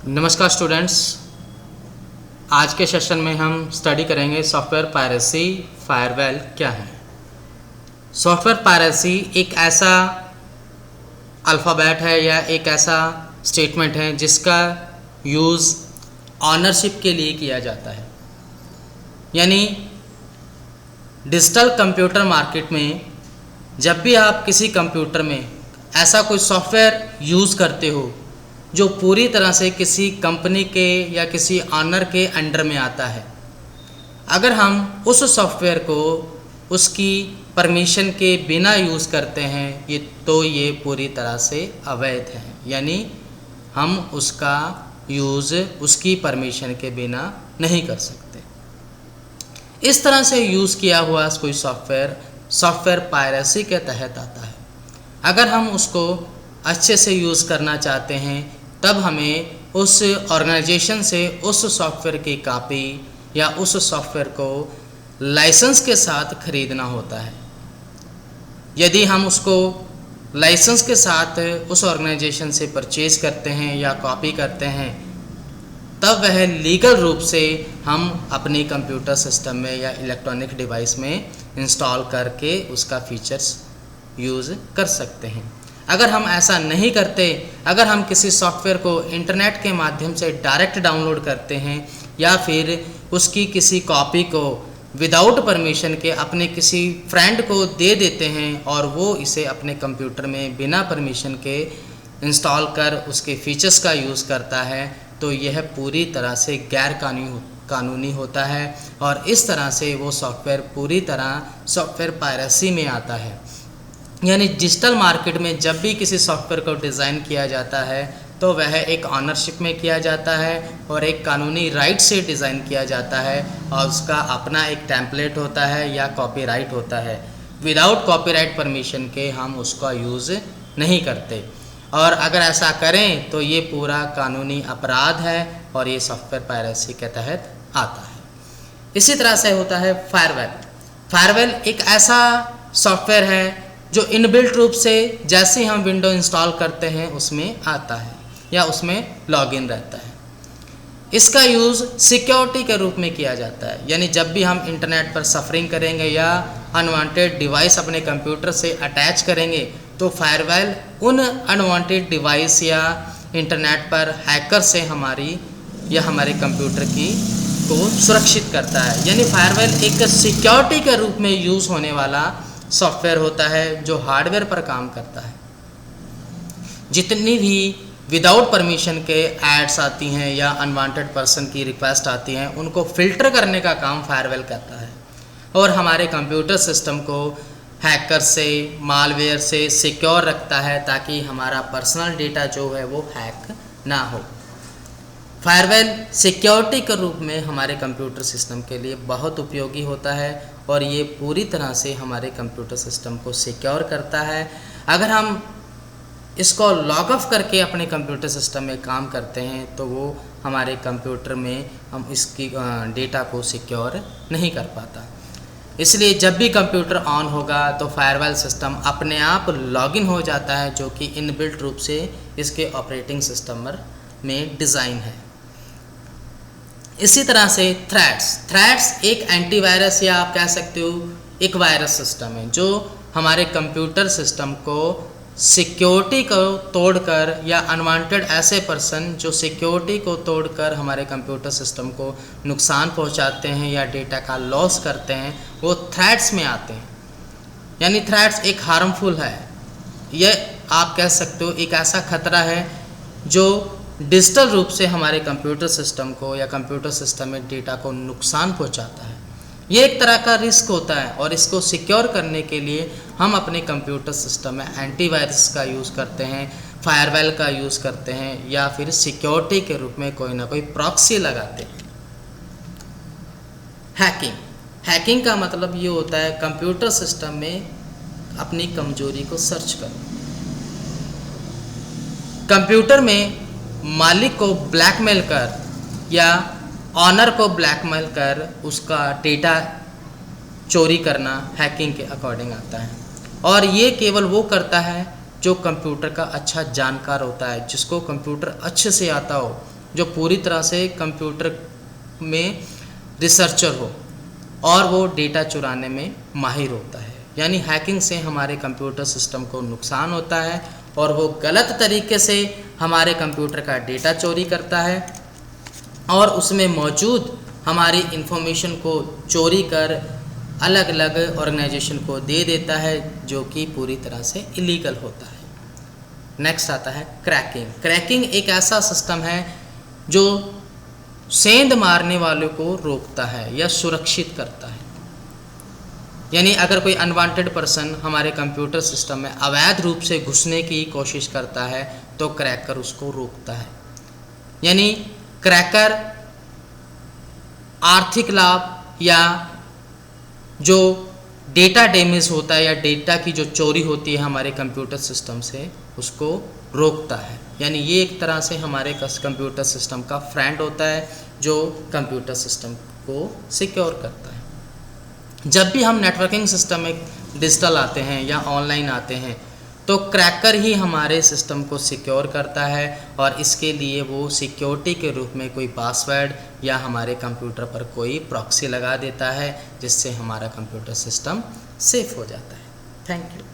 नमस्कार स्टूडेंट्स, आज के सेशन में हम स्टडी करेंगे सॉफ्टवेयर पायरेसी फायरवॉल क्या है। सॉफ्टवेयर पायरेसी एक ऐसा अल्फ़ाबेट है या एक ऐसा स्टेटमेंट है जिसका यूज़ ऑनरशिप के लिए किया जाता है। यानी डिजिटल कंप्यूटर मार्केट में जब भी आप किसी कंप्यूटर में ऐसा कोई सॉफ्टवेयर यूज़ करते हो जो पूरी तरह से किसी कंपनी के या किसी ऑनर के अंडर में आता है, अगर हम उस सॉफ्टवेयर को उसकी परमिशन के बिना यूज़ करते हैं ये पूरी तरह से अवैध है। यानी हम उसका यूज़ उसकी परमिशन के बिना नहीं कर सकते। इस तरह से यूज़ किया हुआ कोई सॉफ्टवेयर पायरेसी के तहत आता है। अगर हम उसको अच्छे से यूज़ करना चाहते हैं तब हमें उस ऑर्गेनाइजेशन से उस सॉफ्टवेयर की कॉपी या उस सॉफ्टवेयर को लाइसेंस के साथ खरीदना होता है। यदि हम उसको लाइसेंस के साथ उस ऑर्गेनाइजेशन से परचेज़ करते हैं या कॉपी करते हैं तब वह लीगल रूप से हम अपने कंप्यूटर सिस्टम में या इलेक्ट्रॉनिक डिवाइस में इंस्टॉल करके उसका फीचर्स यूज़ कर सकते हैं। अगर हम ऐसा नहीं करते, अगर हम किसी सॉफ्टवेयर को इंटरनेट के माध्यम से डायरेक्ट डाउनलोड करते हैं या फिर उसकी किसी कॉपी को विदाउट परमिशन के अपने किसी फ्रेंड को दे देते हैं और वो इसे अपने कंप्यूटर में बिना परमिशन के इंस्टॉल कर उसके फीचर्स का यूज़ करता है, तो यह पूरी तरह से गैर कानूनी होता है और इस तरह से वो सॉफ्टवेयर पूरी तरह सॉफ्टवेयर पायरेसी में आता है। यानी डिजिटल मार्केट में जब भी किसी सॉफ्टवेयर को डिज़ाइन किया जाता है तो वह एक ऑनरशिप में किया जाता है और एक कानूनी राइट से डिज़ाइन किया जाता है और उसका अपना एक टेम्पलेट होता है या कॉपीराइट होता है। विदाउट कॉपीराइट परमिशन के हम उसका यूज़ नहीं करते और अगर ऐसा करें तो ये पूरा कानूनी अपराध है और ये सॉफ्टवेयर पायरेसी के तहत आता है। इसी तरह से होता है फायरवॉल एक ऐसा सॉफ्टवेयर है जो इनबिल्ट रूप से जैसे ही हम विंडो इंस्टॉल करते हैं उसमें आता है या उसमें लॉगिन रहता है। इसका यूज़ सिक्योरिटी के रूप में किया जाता है। यानी जब भी हम इंटरनेट पर सफरिंग करेंगे या अनवांटेड डिवाइस अपने कंप्यूटर से अटैच करेंगे तो फायरवॉल उन अनवांटेड डिवाइस या इंटरनेट पर हैकर से हमारे कंप्यूटर को सुरक्षित करता है। यानी फायरवॉल एक सिक्योरिटी के रूप में यूज़ होने वाला सॉफ्टवेयर होता है जो हार्डवेयर पर काम करता है। जितनी भी विदाउट परमिशन के एड्स आती हैं या अनवांटेड पर्सन की रिक्वेस्ट आती हैं उनको फ़िल्टर करने का काम फायरवॉल करता है और हमारे कंप्यूटर सिस्टम को हैकर से, मालवेयर से सिक्योर रखता है ताकि हमारा पर्सनल डेटा जो है वो हैक ना हो। फायरवॉल सिक्योरिटी के रूप में हमारे कंप्यूटर सिस्टम के लिए बहुत उपयोगी होता है और ये पूरी तरह से हमारे कंप्यूटर सिस्टम को सिक्योर करता है। अगर हम इसको लॉग ऑफ करके अपने कंप्यूटर सिस्टम में काम करते हैं तो वो हमारे कंप्यूटर में हम इसकी डेटा को सिक्योर नहीं कर पाता। इसलिए जब भी कंप्यूटर ऑन होगा तो फायरवॉल सिस्टम अपने आप लॉगिन हो जाता है, जो कि इनबिल्ट रूप से इसके ऑपरेटिंग सिस्टम में डिज़ाइन है। इसी तरह से थ्रेड्स एक एंटीवायरस या आप कह सकते हो एक वायरस सिस्टम है जो हमारे कंप्यूटर सिस्टम को सिक्योरिटी को तोड़कर या अनवांटेड ऐसे पर्सन जो सिक्योरिटी को तोड़कर हमारे कंप्यूटर सिस्टम को नुकसान पहुंचाते हैं या डेटा का लॉस करते हैं वो थ्रेड्स में आते हैं। यानी थ्रेड्स एक हार्मफुल है, यह आप कह सकते हो एक ऐसा खतरा है जो डिजिटल रूप से हमारे कंप्यूटर सिस्टम को या कंप्यूटर सिस्टम में डेटा को नुकसान पहुंचाता है। ये एक तरह का रिस्क होता है और इसको सिक्योर करने के लिए हम अपने कंप्यूटर सिस्टम में एंटीवायरस का यूज़ करते हैं, फायरवॉल का यूज़ करते हैं या फिर सिक्योरिटी के रूप में कोई ना कोई प्रॉक्सी लगाते हैं। हैकिंग का मतलब ये होता है कंप्यूटर सिस्टम में अपनी कमजोरी को सर्च करना। कंप्यूटर में मालिक को ब्लैकमेल कर या ऑनर को ब्लैकमेल कर उसका डेटा चोरी करना हैकिंग के अकॉर्डिंग आता है और ये केवल वो करता है जो कंप्यूटर का अच्छा जानकार होता है, जिसको कंप्यूटर अच्छे से आता हो, जो पूरी तरह से कंप्यूटर में रिसर्चर हो और वो डेटा चुराने में माहिर होता है। यानी हैकिंग से हमारे कंप्यूटर सिस्टम को नुकसान होता है और वो गलत तरीके से हमारे कंप्यूटर का डेटा चोरी करता है और उसमें मौजूद हमारी इंफॉर्मेशन को चोरी कर अलग अलग ऑर्गेनाइजेशन को दे देता है, जो कि पूरी तरह से इलीगल होता है। नेक्स्ट आता है क्रैकिंग। क्रैकिंग एक ऐसा सिस्टम है जो सेंध मारने वालों को रोकता है या सुरक्षित करता है। यानी अगर कोई अनवांटेड पर्सन हमारे कंप्यूटर सिस्टम में अवैध रूप से घुसने की कोशिश करता है तो क्रैकर उसको रोकता है। यानी क्रैकर आर्थिक लाभ या जो डेटा डैमेज होता है या डेटा की जो चोरी होती है हमारे कंप्यूटर सिस्टम से, उसको रोकता है। यानी ये एक तरह से हमारे कंप्यूटर सिस्टम का फ्रेंड होता है जो कंप्यूटर सिस्टम को सिक्योर करता है। जब भी हम नेटवर्किंग सिस्टम में डिजिटल आते हैं या ऑनलाइन आते हैं तो क्रैकर ही हमारे सिस्टम को सिक्योर करता है और इसके लिए वो सिक्योरिटी के रूप में कोई पासवर्ड या हमारे कंप्यूटर पर कोई प्रॉक्सी लगा देता है, जिससे हमारा कंप्यूटर सिस्टम सेफ हो जाता है। Thank you.